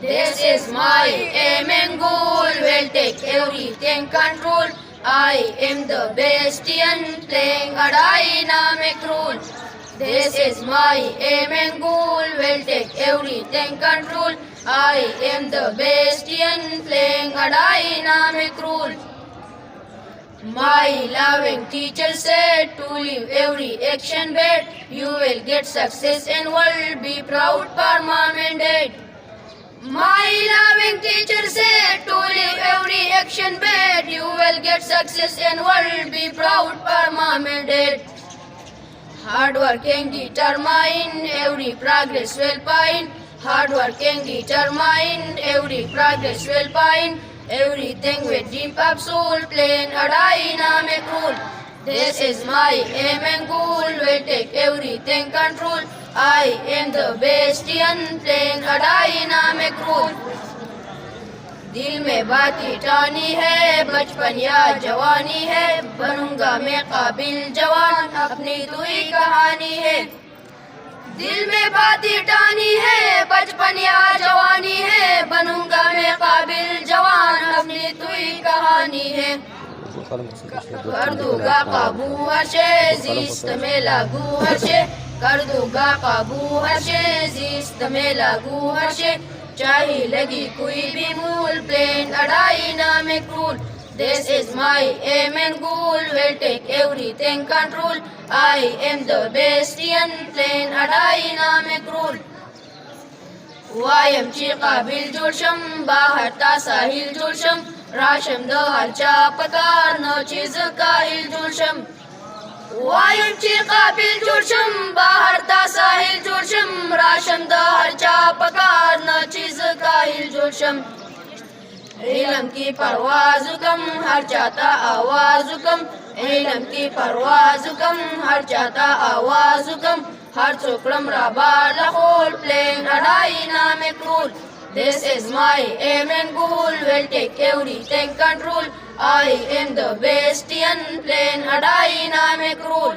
This is my aim and goal, will take everything control. I am the bastion playing a dynamic role. This is my aim and goal, will take everything control. I am the bastion playing a dynamic role. My loving teacher said to leave every action bed. You will get success in world, be proud for mom and dad. My loving teacher said to leave every action bed. You will get success in world, be proud for mom and dad. Hard working, determined, every progress will find. Hard working, determined, every progress will find. Everything with deep up soul, playing a dynamic role. This is my aim and goal, will take everything control. I am the bastion playing a dynamic role. दिल में बातें टानी है, बचपन या जवानी है, बनूंगा मैं काबिल जवान, अपनी तो ही कहानी है. दिल में बातें टानी है, बचपन या जवानी है, बनूंगा मैं काबिल जवान, अपनी तो ही कहानी है. कर दूंगा काबू हर शे, जिस्त में लागू हर शे. कर दूंगा काबू हर शे, जिस्त में लागू हर शे. चाहे लगी कोई भी मूल, plane a dynamic rule. This is my aim and goal, will take everything control. I am the bastion playing a dynamic role. वायम ची काबिल जोशम, बाहर ता साहिल जोशम, राशम दो हर चा पकार, नो चीज काहिल जोशम. वायम ची काबिल जोशम, बाहर ता साहिल जोशम, राशम दो हर चा पकार, नो चीज काहिल जोशम. इलम की परवाज़ कम, हर चाहता आवाज़ कम. इलम की परवाज़ कम, हर चाहता आवाज़ कम. हर चोकड़म राबा लखोल, playing a dynamic role. This is my aim and goal, will take everything control. I am the bastion playing a dynamic role.